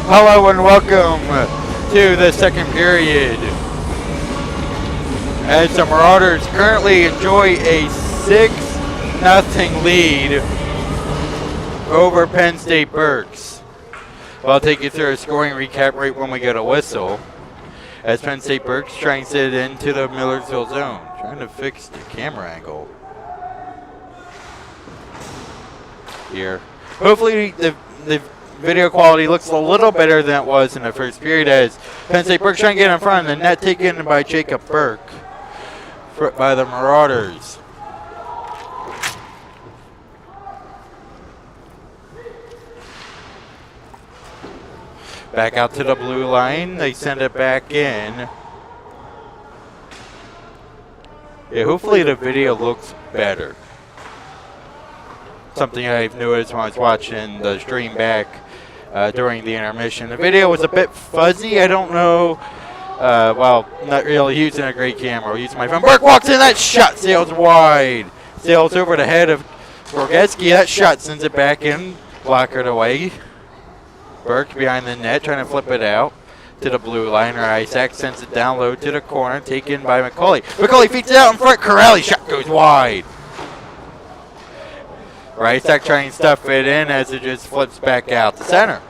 Hello and welcome to the second period. As the Marauders currently enjoy a 6-0 lead over Penn State Berks. I'll take you through a scoring recap right when we get a whistle. As Penn State Berks trying to sit into the Millersville zone. Trying to fix the camera angle here. Hopefully the video quality looks a little better than it was in the first period as Penn State Berks trying to get in front of the net taken by Jacob Burke by the Marauders. Back out to the blue line. They send it back in. Yeah, hopefully the video looks better. Something I've noticed when I was watching the stream back during the intermission. The video was a bit fuzzy. I don't know. Well, not really using a great camera. Using my phone. Burke walks in. That shot sails wide. Sails over the head of Gorgeski. That shot sends it back in. Blockered away. Burke behind the net trying to flip it out to the blue line. Isaac sends it down low to the corner. Taken by McCauley. McCauley feeds it out in front. Corrali shot goes wide. Isaac trying to stuff it in as it just flips back out to center.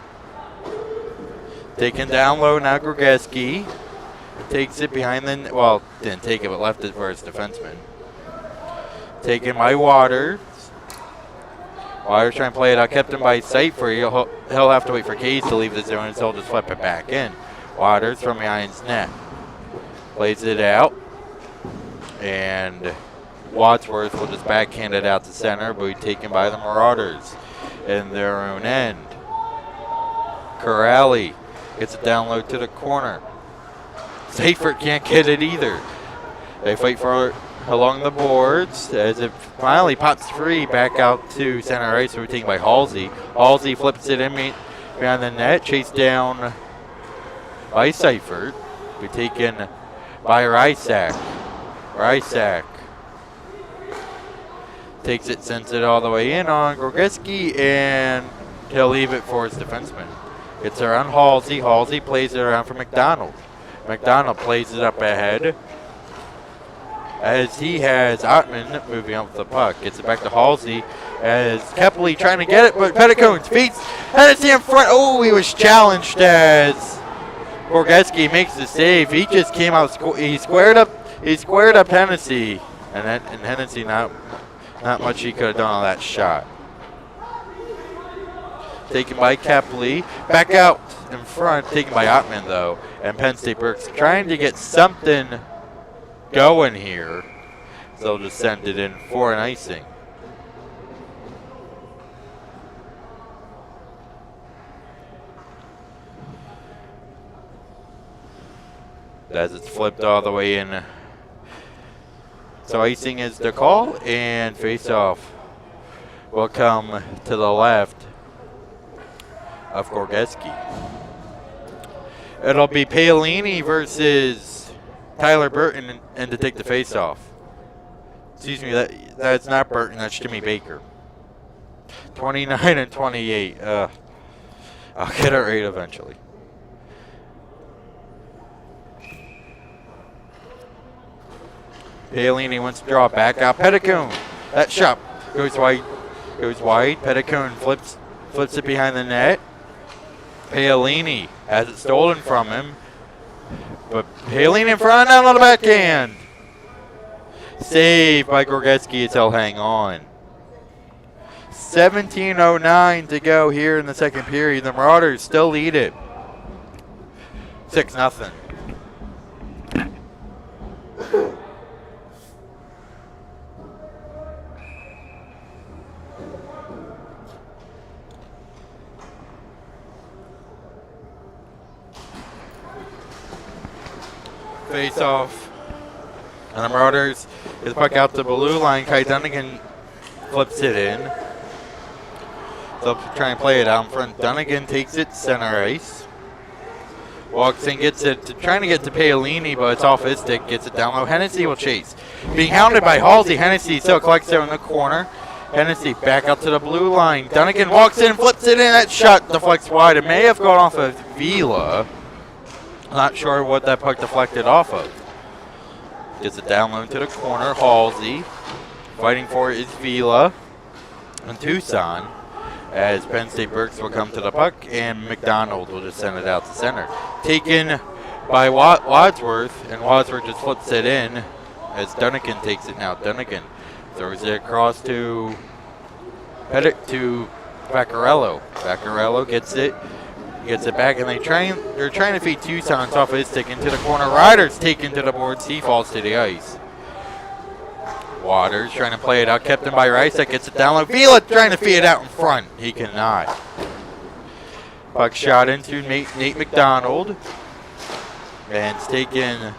Taken down low now Gorgeski. Takes it behind the, well, didn't take it, but left it for his defenseman. Taken by Waters. Waters trying to play it out, kept him by sight for you. He'll have to wait for Case to leave the zone, so he'll just flip it back in. Waters from behind his net. Plays it out. And Wadsworth will just backhand it out to center, but be taken by the Marauders in their own end. Corrali gets it down low to the corner. Seifert can't get it either. They fight for it along the boards as it finally pops free back out to center ice. We're taken by Halsey. Halsey flips it in behind the net, chased down by Seifert. We're taken by Rysak. Rysak takes it, sends it all the way in on Gorgeski, and he'll leave it for his defenseman. It's around Halsey. Halsey plays it around for McDonald. McDonald plays it up ahead as he has Ottman moving up the puck. Gets it back to Halsey as Kepley trying to get it, but Petticones feeds Hennessy in front. Oh, he was challenged as Gorgeski makes the save. He just came out, he squared up Hennessy, and Hennessy not much he could have done on that shot. Taken by Kepley. Back out in front. Taken by Ottman, though. And Penn State Berks trying to get something going here. So they'll just send it in for an icing. As it's flipped all the way in. So icing is the call, and face-off will come to the left of Gorgeski. It'll be Paolini versus Tyler Burton, and to take the face-off. Excuse me, that's not Burton, that's Jimmy Baker. 29 and 28. I'll get it right eventually. Paolini wants to draw back out. Petticone. That shot goes wide. Petticone flips it behind the net. Paolini has it stolen from him. But Paolini in front now on the backhand. Saved by Gorgeski. He'll hang on. 17:09 to go here in the second period. The Marauders still lead it. 6-0. Face off. And the Marauders is puck out the blue line. Kai Dunnigan flips it in. They'll try and play it out in front. Dunnigan takes it center ice. Walks in, gets it, trying to get to Paolini, but it's off his stick. Gets it down low. Hennessy will chase. Being hounded by Halsey. Hennessy still collects there in the corner. Hennessy back out to the blue line. Dunnigan walks in, flips it in. That shot deflects wide. It may have gone off of Vila. Not sure what that puck deflected off of. Gets it down low to the corner. Halsey. Fighting for it is Vila and Tucson. As Penn State Berks will come to the puck, and McDonald will just send it out to center. Taken by Wadsworth, and Wadsworth just flips it in as Dunnigan takes it now. Dunnigan throws it across to Vaccarello. Vaccarello gets it back, and they're trying to feed Tucson off of his stick into the corner. Ryder's taken to the boards. He falls to the ice. Waters trying to play it out, kept in by Rice. That gets it down low. Vila trying to feed it out in front. He cannot. Puck shot into Nate McDonald. And it's taken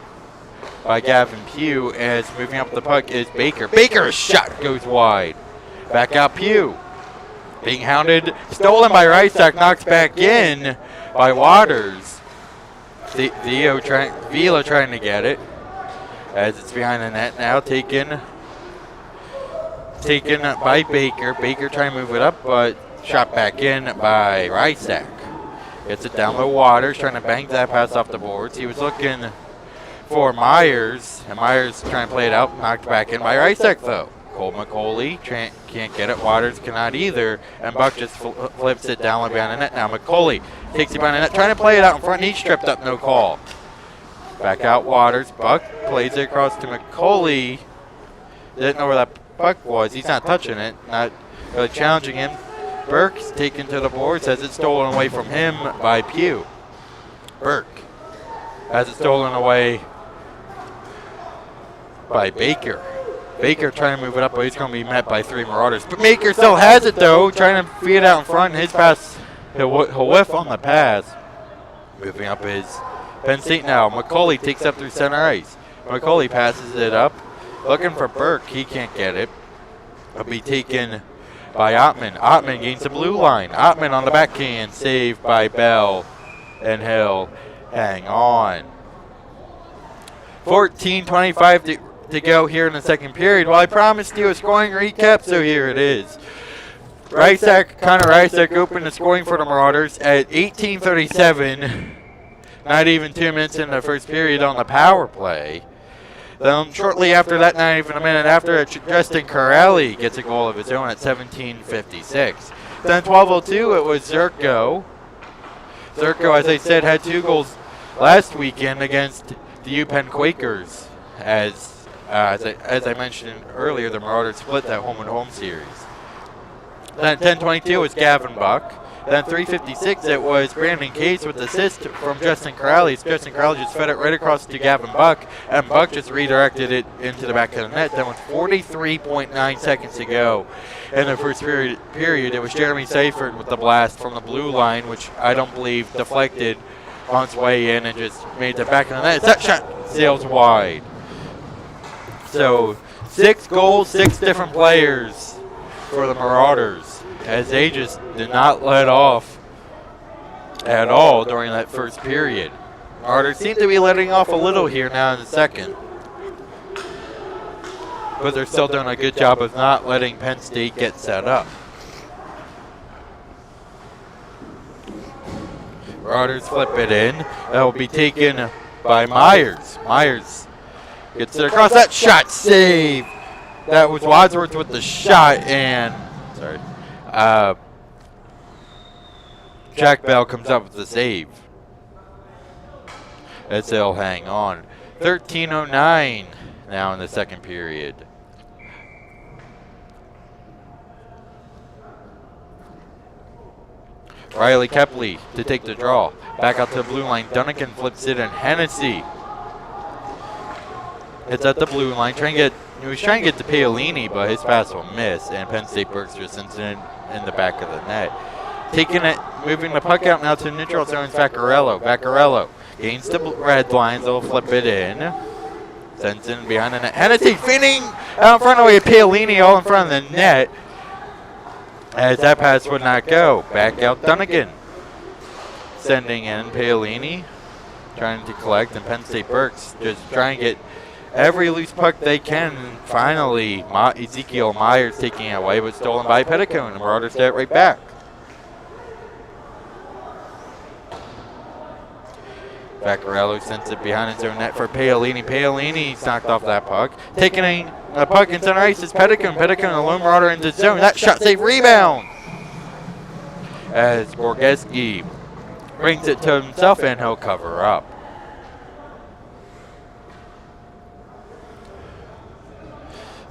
by Gavin Pugh, as moving up the puck is Baker. Baker's shot goes wide. Back out Pugh. Being hounded, stolen by Rysack, knocks back in by Waters. Vila trying to get it, as it's behind the net now, taken by Baker. Baker trying to move it up, but shot back in by Rysack. Gets it down low. Waters trying to bank that pass off the boards. He was looking for Myers, and Myers trying to play it out, knocked back in by Rysack though. Cole McCauley can't get it. Waters cannot either, and Buck just flips it down behind the net. Now McCauley takes it behind the net, trying to play it out in front. He's tripped up, no call. Back out Waters. Buck plays it across to McCauley. Didn't know where that puck was. He's not touching it, not really challenging him. Berks taken to the boards, has it stolen away from him by Pugh. Burke has it stolen away by Baker. Baker trying to move it up, but he's going to be met by 3 Marauders. But Baker still has it though, trying to feed it out in front. His pass, he'll whiff on the pass. Moving up is Penn State now. McCauley takes up through center ice. McCauley passes it up. Looking for Burke, he can't get it. It'll be taken by Ottman. Ottman gains the blue line. Ottman on the backhand, saved by Bell, and he'll hang on. 14:25 to go here in the second period. Well, I promised you a scoring recap, so here it is. Connor Rysack opened the scoring for the Marauders at 18:37. Not even 2 minutes in the first period on the power play. Shortly after that, not even a minute after, Justin Corelli gets a goal of his own at 17:56. Then 12:02, it was Zerko. Zerko, as I said, had 2 goals last weekend against the UPenn Quakers. As I mentioned earlier, the Marauders split that home-and-home series. Then 10:22 was Gavin Buck. Then 3:56, it was Brandon Case with the assist from Justin Corrales. Justin Corrales just fed it right across to Gavin Buck, and Buck just redirected it into the back of the net. Then with 43.9 seconds to go in the first period, it was Jeremy Seifert with the blast from the blue line, which I don't believe deflected on its way in and just made the back of the net. That shot sails wide. So 6 goals, 6 different players for the Marauders, as they just did not let off at all during that first period. Marauders seem to be letting off a little here now in the second, but they're still doing a good job of not letting Penn State get set up. Marauders flip it in. That will be taken by Myers. Myers gets it across. That shot saved. That was Wadsworth with the shot, and Jack Bell comes up with the save. As they'll hang on. 13:09 now in the second period. Riley Kepley to take the draw. Back out to the blue line. Dunnigan flips it, and Hennessy hits at the blue line. He was trying to get to Paolini, but his pass will miss, and Penn State Berks just sends it in the back of the net. Taking it, moving the puck out now to neutral zone is Vaccarello. Vaccarello gains the red lines. They'll flip it in. Sends in behind the net. Hennessy feeding out in front of Paolini, all in front of the net. As that pass would not go. Back out Dunnigan. Sending in Paolini. Trying to collect, and Penn State Berks just trying to get every loose puck they can. Finally, Ezekiel Myers taking it away, but stolen by Petticoat, and the Marauders get it right back. Vaccarello sends it behind his own net for Paolini. Paolini's knocked off that puck. Taking a puck in center ice is Petticoat. Petticoat, a lone Marauder into zone. That shot save rebound. As Gorgeski brings it to himself, and he'll cover up.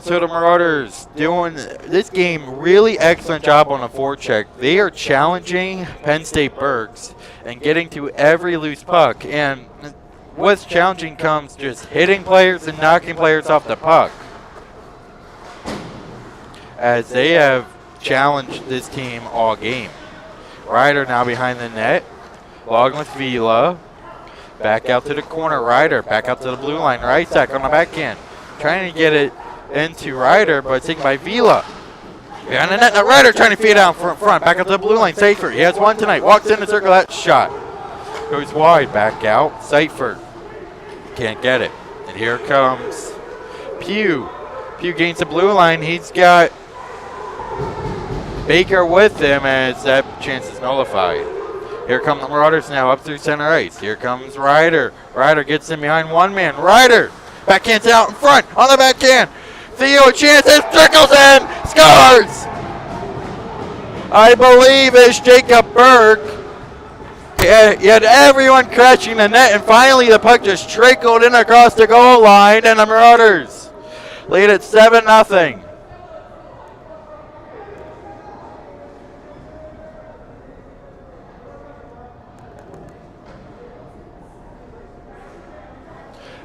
So the Marauders doing this game really excellent job on the forecheck. They are challenging Penn State Berks and getting to every loose puck. And what's challenging comes just hitting players and knocking players off the puck, as they have challenged this team all game. Ryder now behind the net, logging with Vila. Back out to the corner, Ryder. Back out to the blue line, right side on the backhand. Trying to get it into Ryder, but it's taken by Vila. Behind the net, now Ryder trying to feed it out front. Back up to the blue line, Seifert. He has one tonight. Walks in the circle, that shot goes wide. Back out, Seifert. Can't get it. And here comes Pugh. Pugh gains the blue line. He's got Baker with him, as that chance is nullified. Here come the Marauders now up through center ice. Here comes Ryder. Ryder gets in behind one man. Ryder backhands out in front on the backhand. Theo chances, trickles in, scores! I believe it's Jacob Burke. He had everyone crashing the net, and finally the puck just trickled in across the goal line, and the Marauders lead at 7-0.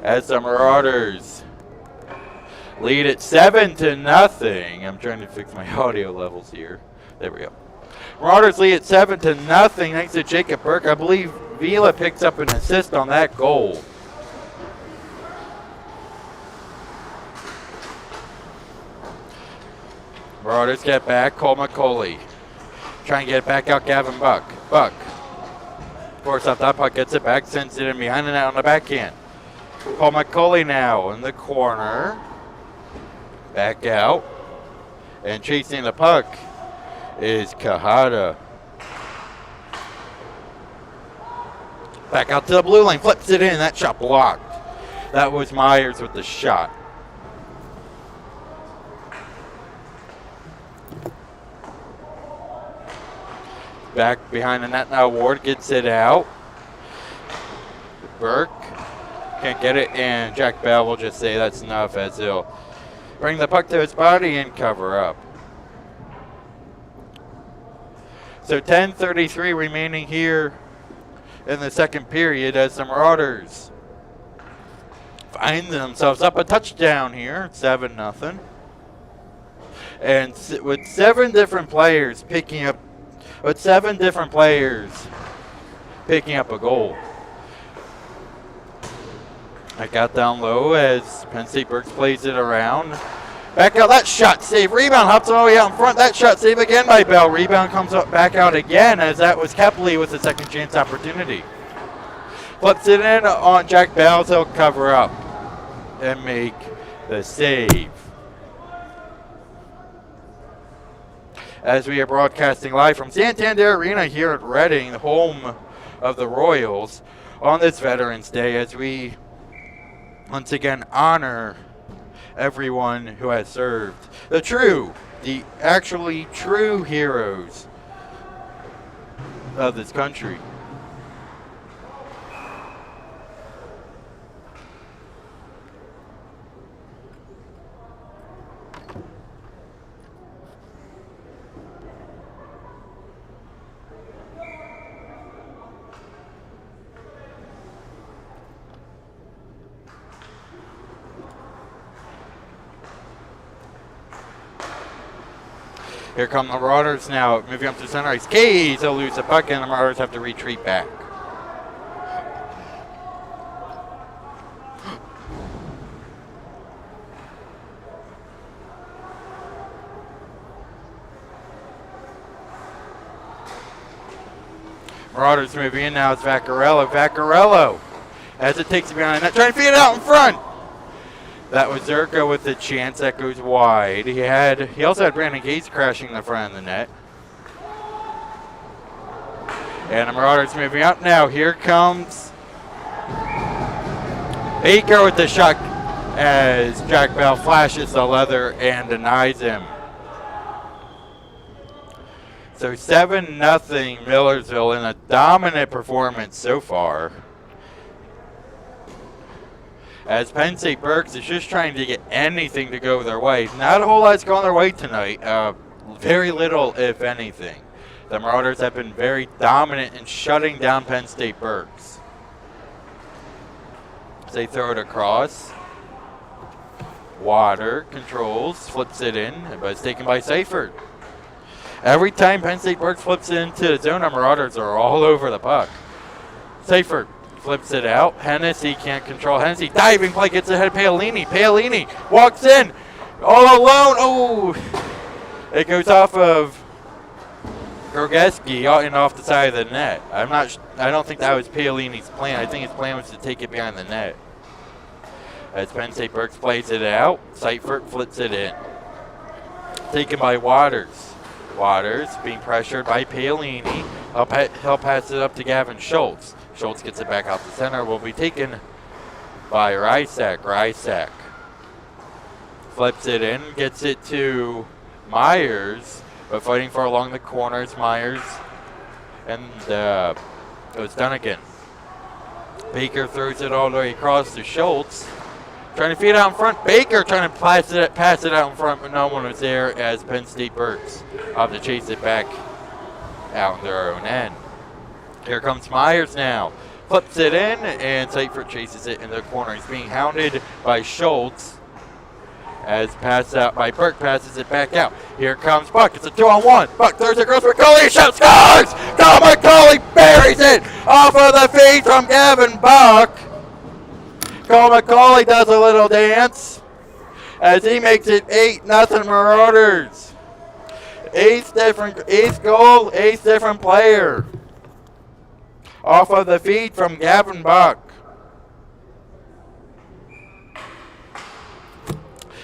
As the Marauders lead at 7-0. I'm trying to fix my audio levels here. There we go. Marauders lead at 7-0 thanks to Jacob Burke. I believe Vila picks up an assist on that goal. Marauders get back. Cole McCauley trying to get it back out. Gavin Buck. Buck force off that puck, gets it back, sends it in behind the net on the backhand. Paul McCauley now in the corner. Back out. And chasing the puck is Kahada. Back out to the blue line. Flips it in. That shot blocked. That was Myers with the shot. Back behind the net now. Ward gets it out. Burke can't get it, and Jack Bell will just say that's enough, as he'll bring the puck to his body and cover up. So 10:33 remaining here in the second period, as the Marauders find themselves up a touchdown here, 7-0. And with seven different players picking up a goal. I got down low as Penn State Berks plays it around. Back out, that shot save. Rebound hops all the way out in front. That shot save again by Bell. Rebound comes up back out again, as that was Kepley with a second chance opportunity. Flips it in on Jack Bell. He'll cover up and make the save. As we are broadcasting live from Santander Arena here at Reading, the home of the Royals, on this Veterans Day, as we once again honor everyone who has served. The actually true heroes of this country. Here come the Marauders now, moving up to center ice. Kays will lose the puck, and the Marauders have to retreat back. Marauders moving in now. It's Vaccarello. Vaccarello, as it takes it behind the net, trying to feed it out in front. That was Zerka with the chance that goes wide. He also had Brandon Gates crashing in the front of the net. And the Marauders moving up now. Here comes Baker with the shot as Jack Bell flashes the leather and denies him. So 7-0 Millersville in a dominant performance so far. As Penn State Berks is just trying to get anything to go their way. Not a whole lot's going their way tonight. Very little, if anything. The Marauders have been very dominant in shutting down Penn State Berks. They throw it across. Water controls, flips it in, but it's taken by Seifert. Every time Penn State Berks flips it into the zone, the Marauders are all over the puck. Seifert flips it out. Hennessy can't control. Hennessy diving play, gets ahead of Paolini. Paolini walks in all alone. Oh, it goes off of Gorgeski and off the side of the net. I don't think that was Paolini's plan. I think his plan was to take it behind the net. As Penn State Berks plays it out, Seifert flips it in. Taken by Waters. Waters being pressured by Paolini. He'll pass it up to Gavin Schultz. Schultz gets it back out the center. Will be taken by Rysak. Rysak flips it in, gets it to Myers, but fighting for along the corners, Myers, and it was Dunnigan. Baker throws it all the way across to Schultz, trying to feed out in front. Baker trying to pass it out in front, but no one was there as Penn State Berks have to chase it back out in their own end. Here comes Myers now. Flips it in, and Seifert chases it in the corner. He's being hounded by Schultz. As passed out by Burke, passes it back out. Here comes Buck. It's a 2-on-1. Buck throws it across McCauley. Shot, scores! Tom McCauley buries it off of the feet from Gavin Buck. Cole McCauley does a little dance as he makes it 8-0 Marauders. Eighth goal, eighth different player. Off of the feed from Gavin Buck.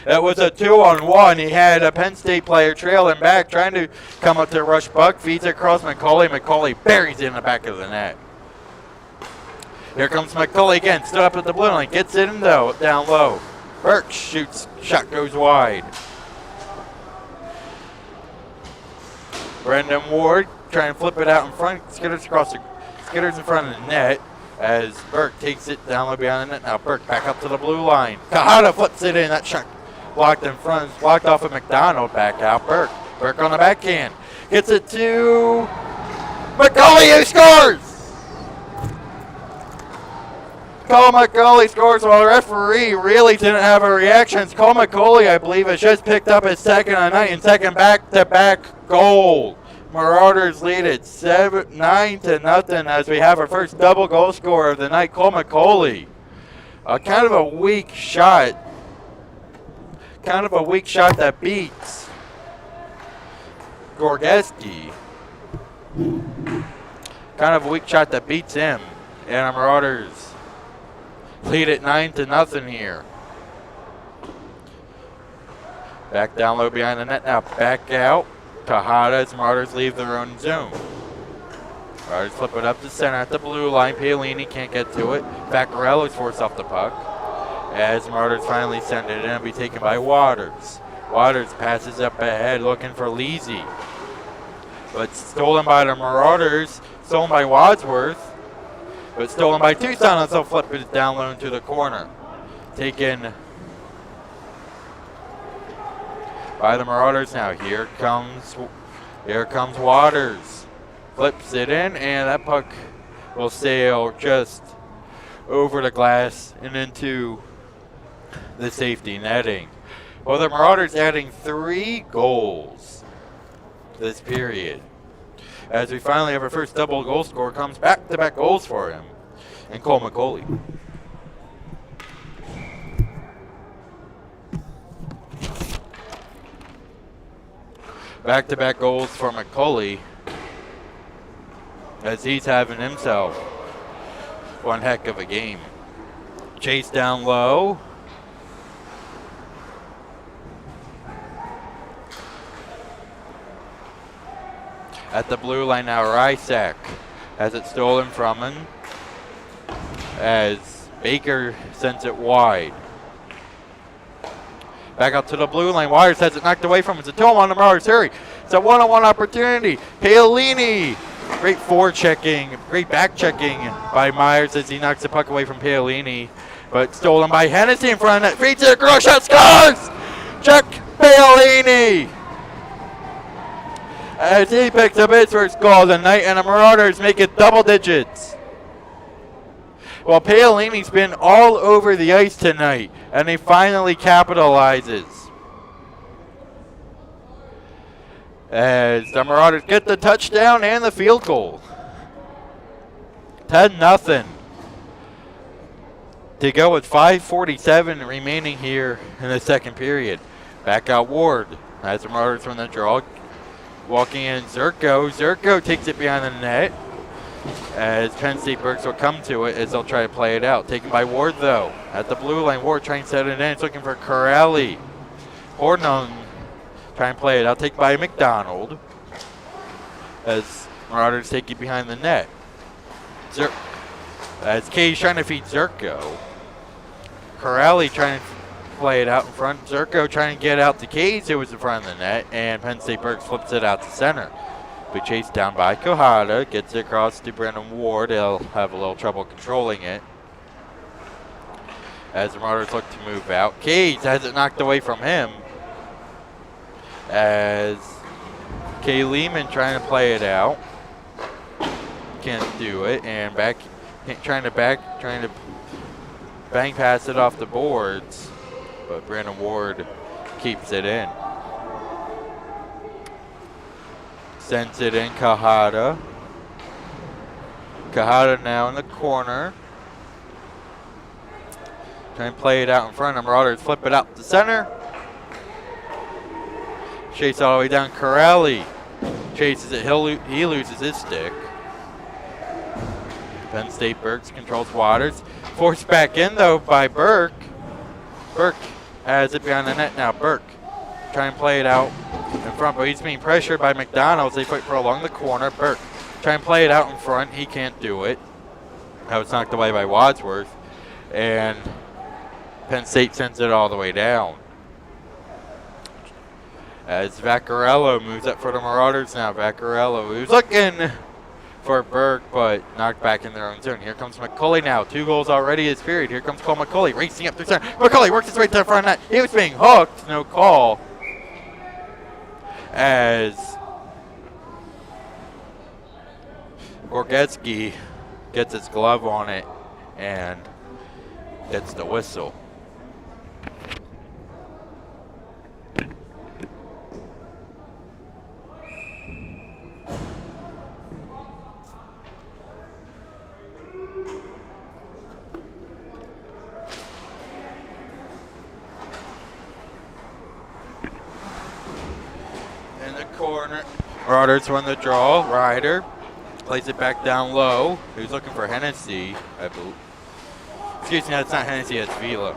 It was a 2-on-1. He had a Penn State player trailing back, trying to come up to rush Buck. Feeds it across McCauley. McCauley buries it in the back of the net. Here comes McCauley again. Stood up at the blue line. Gets it in though, down low. Berks shoots. Shot goes wide. Brendan Ward trying to flip it out in front. Skitters in front of the net as Burke takes it down low behind the net. Now Burke back up to the blue line. Kahada flips it in. That shot blocked in front. Blocked off of McDonald. Back out Burke. Burke on the backhand. Gets it to McCauley, who scores! Cole McCauley scores while the referee really didn't have a reaction. Cole McCauley, I believe, has just picked up his second of the night and second back-to-back goal. Marauders lead it 9-0 as we have our first double goal scorer of the night, Cole McCauley. Kind of a weak shot. Kind of a weak shot that beats Gorgeski. Kind of a weak shot that beats him. And our Marauders lead it 9-0 here. Back down low behind the net now. Back out. Kahada as Marauders leave their own zone. Marauders flip it up to center at the blue line. Paolini can't get to it. Vaccarello's forced off the puck. As Marauders finally send it in, it'll be taken by Waters. Waters passes up ahead looking for Leasy. But stolen by the Marauders. Stolen by Wadsworth. But stolen by Tucson, and so flip it down low into the corner. Taken by the Marauders now. Here comes Waters. Flips it in, and that puck will sail just over the glass and into the safety netting. Well, the Marauders adding 3 goals this period. As we finally have our first double goal scorer, comes back-to-back goals for him, and Cole McCauley. Back-to-back goals for McCauley, as he's having himself one heck of a game. Chase down low. At the blue line now, Rysack has it stolen from him as Baker sends it wide. Back out to the blue line. Waters has it knocked away from him. It's a toe on the Mars. Hurry. It's a one-on-one opportunity. Paolini. Great forechecking. Great back-checking by Myers as he knocks the puck away from Paolini. But stolen by Hennessy in front of net. Feeds to the girl. Shot scores! Chuck Paolini. As he picks up his first goal of the night, and the Marauders make it double digits. Well, Paolini's been all over the ice tonight, and he finally capitalizes. As the Marauders get the touchdown and the field goal. 10-0. To go with 5:47 remaining here in the second period. Back out Ward as the Marauders from the draw. Walking in Zerko. Zerko takes it behind the net. As Penn State Berks will come to it as they'll try to play it out. Taken by Ward, though. At the blue line, Ward trying to set it in. It's looking for Corelli. Horton trying to play it out. Taken by McDonald. As Marauders take it behind the net. As Kay's trying to feed Zerko. Corelli trying to play it out in front. Zerko trying to get out to Kays, who was in front of the net. And Penn State Berks flips it out to center. But chased down by Kohada, gets it across to Brandon Ward. He'll have a little trouble controlling it. As the Marauders look to move out. Kays has it knocked away from him. As Kay Lehman trying to play it out. Can't do it. And trying to bang pass it off the boards. But Brandon Ward keeps it in. Sends it in, Kahada. Kahada now in the corner. Trying to play it out in front of Marauders. Flip it out to center. Chase all the way down. Corelli chases it. He loses his stick. Penn State Berks controls Waters. Forced back in, though, by Burke. Burke has it behind the net now. Burke trying to play it out in front, but he's being pressured by McDonald as they fight for along the corner. Burke trying to play it out in front. He can't do it. That was knocked away by Wadsworth. And Penn State sends it all the way down. As Vaccarello moves up for the Marauders now. Vaccarello, who's looking for Burke, but knocked back in their own zone. Here comes McCulley now. 2 goals already this period. Here comes Cole McCulley racing up through center. McCulley works his way to the front net. He was being hooked. No call. As Gorgetsky gets his glove on it and gets the whistle. Corner. Marauders won the draw. Ryder plays it back down low. He's looking for Hennessy, I believe. Excuse me, that's not Hennessy, that's Vila.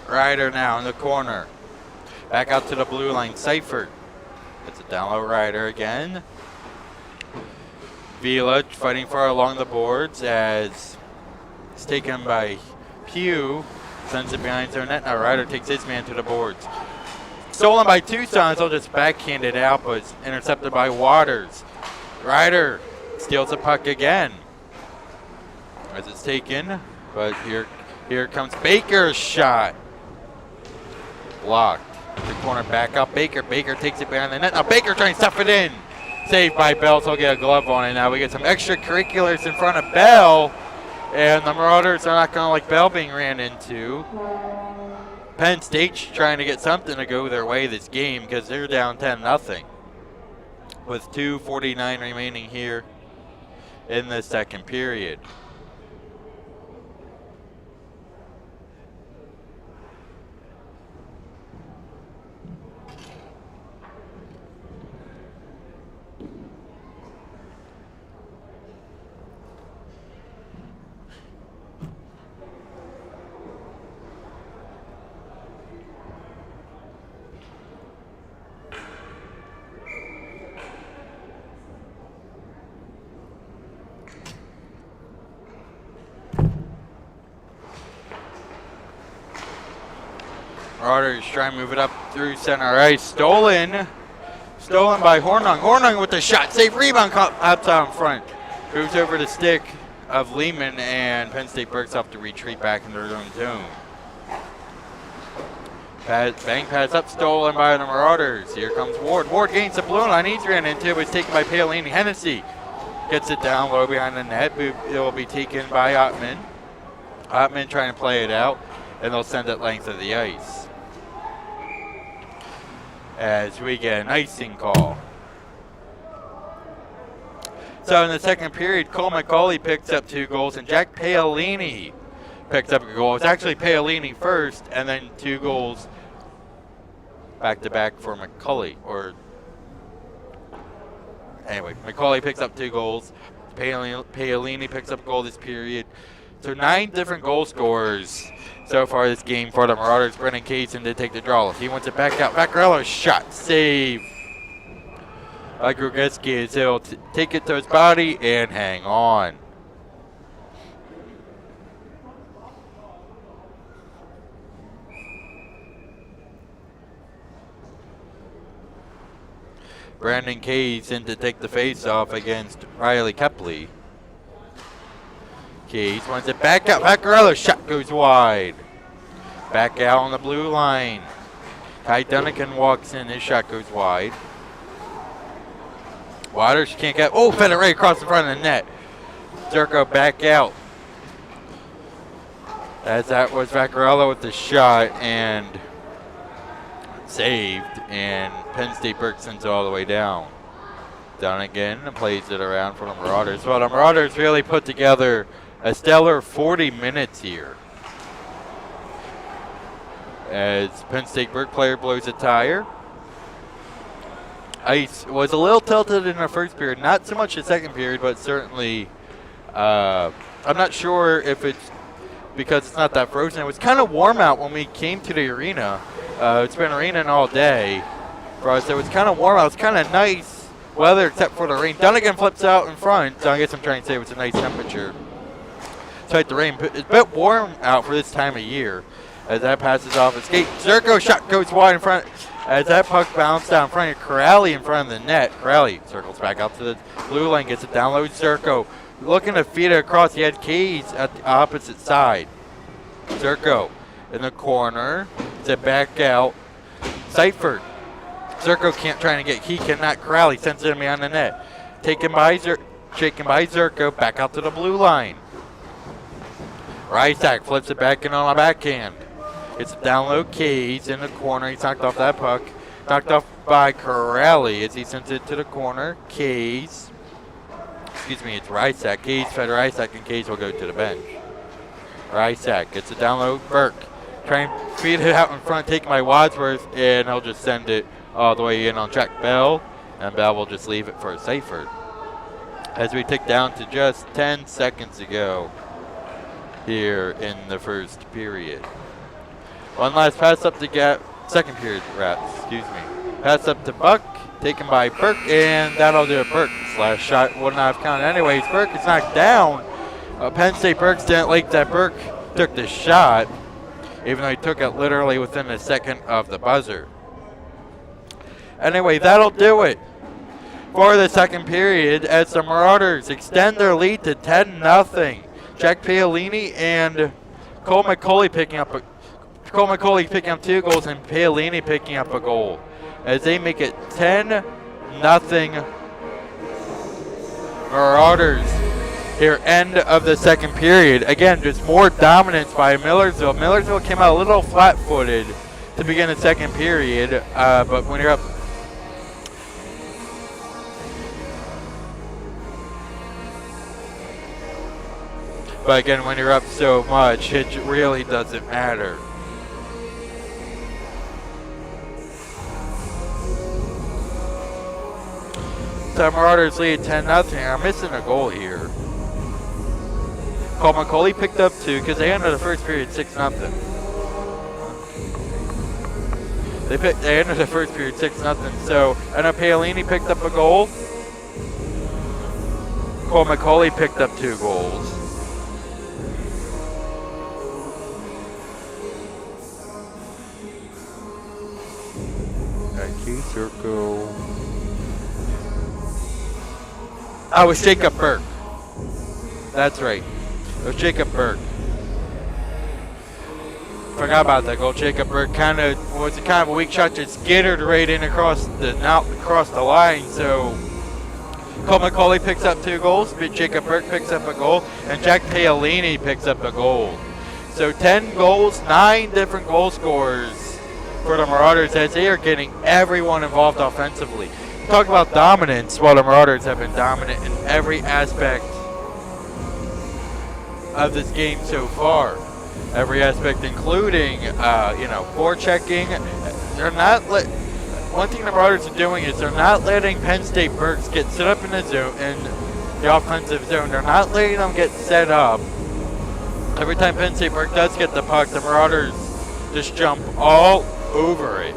Ryder now in the corner. Back out to the blue line. Seifert. It's a down low Ryder again. Vila fighting for along the boards as it's taken by Pugh. Sends it behind their net. Now Ryder takes his man to the boards. Stolen by Tucson, so just backhanded out, but it's intercepted by Waters. Ryder steals the puck again as it's taken, but here comes Baker's shot. Blocked. The corner back up. Baker takes it behind the net. Now Baker trying to stuff it in. Saved by Bell, so he'll get a glove on it. Now we get some extracurriculars in front of Bell, and the Marauders are not going to like Bell being ran into. Penn State's trying to get something to go their way this game because they're down 10-0 with 2:49 remaining here in the second period. Marauders try and move it up through center ice. Stolen by Hornung. Hornung with the shot. Save rebound outside in front. Moves over the stick of Lehman, and Penn State Berks have to retreat back into their own zone. Bang pass up, stolen by the Marauders. Here comes Ward. Ward gains the blue line. He's ran into it. Was taken by Paolini. Hennessy gets it down low behind the net. It will be taken by Ottman. Ottman trying to play it out, and they'll send it length of the ice. As we get an icing call. So in the second period, Cole McCauley picks up 2 goals, and Jack Paolini picked up a goal. It's actually Paolini first, and then 2 goals back-to-back for McCauley. Anyway, McCauley picks up 2 goals. Paolini picks up a goal this period. So 9 different goal scorers so far this game for the Marauders. Brennan Kaysen did take the draw. He wants it back out. Vaccarello's shot. Save. Grogeski is able to take it to his body and hang on. Brandon Kaysen to take the face-off against Riley Kepley. Kaysen wants it back out. Vaccarello's shot goes wide. Back out on the blue line. Ty Dunnigan walks in. His shot goes wide. Waters can't get. Oh, fed it right across the front of the net. Zerko back out. As that was Vaccarello with the shot and saved. And Penn State Berks sends it all the way down. Dunnigan plays it around for the Marauders. Well, the Marauders really put together a stellar 40 minutes here. As Penn State Berks player blows a tire. Ice was a little tilted in the first period, not so much the second period, but certainly, I'm not sure if it's because it's not that frozen. It was kind of warm out when we came to the arena. It's been raining all day for us. It was kind of warm out. It was kind of nice weather except for the rain. Dunnigan flips out in front, so I guess I'm trying to say it was a nice temperature. Despite the rain, it's a bit warm out for this time of year. As that passes off his skate, Zerko shot goes wide in front. As that puck bounced down in front of Corrali in front of the net. Corrali circles back up to the blue line, gets it down low. Zerko looking to feed it across. He had Keys at the opposite side. Zerko in the corner. It's back out. Seifert. Zerko can't try to get. He cannot. Corrali sends it behind the net. Shaken by Zerko. Back out to the blue line. Rysak flips it back in on a backhand. It's down low. Keys in the corner. He's knocked off that puck. Knocked off by Corrali as he sends it to the corner. Keys. Excuse me, it's Rysak. Keys fed Rysak, and Keys will go to the bench. Rysak gets it down low. Burke trying to feed it out in front, taken by Wadsworth, and he'll just send it all the way in on Jack Bell, and Bell will just leave it for Seifert. As we tick down to just 10 seconds ago here in the first period. One last pass up to second period, excuse me. Pass up to Buck, taken by Burke, and that'll do it. Burke's last shot would not have counted anyways. Burke is knocked down. Penn State Berks didn't like that Burke took the shot, even though he took it literally within a second of the buzzer. Anyway, that'll do it for the second period as the Marauders extend their lead to 10-0. Jack Paolini and Cole McCauley picking up 2 goals and Paolini picking up a goal as they make it 10-0 Marauders here, end of the second period. Again, just more dominance by Millersville. Millersville came out a little flat-footed to begin the second period, but when you're up so much, it really doesn't matter. The Marauders lead 10-0. I'm missing a goal here. Cole McCauley picked up 2 because they ended the first period 6-0. They ended the first period 6-0. So I know Paolini picked up a goal. Cole McCauley picked up 2 goals. T-circle. I was Jacob Berk. That's right. It was Jacob Berk. Forgot about that goal. Jacob Berk was a weak shot, just skittered right in across the line. So Cole McCauley picks up 2 goals, but Jacob Berk picks up a goal, and Jack Paolini picks up a goal. So 10 goals, 9 different goal scorers for the Marauders as they are getting everyone involved offensively. Talk about dominance. While the Marauders have been dominant in every aspect of this game so far. Every aspect, including, forechecking. They're not one thing the Marauders are doing is they're not letting Penn State Berks get set up in the zone, in the offensive zone. They're not letting them get set up. Every time Penn State Berks does get the puck, the Marauders just jump all over it.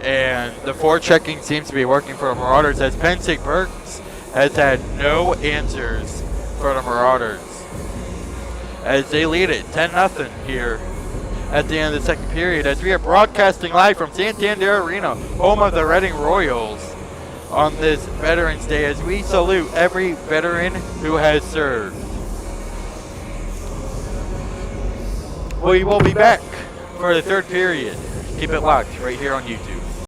And the forechecking seems to be working for the Marauders, as Penn State Berks has had no answers for the Marauders, as they lead it 10-0 here at the end of the second period, as we are broadcasting live from Santander Arena, home of the Reading Royals, on this Veterans Day, as we salute every veteran who has served. We will be back for the third period. Keep it locked right here on YouTube.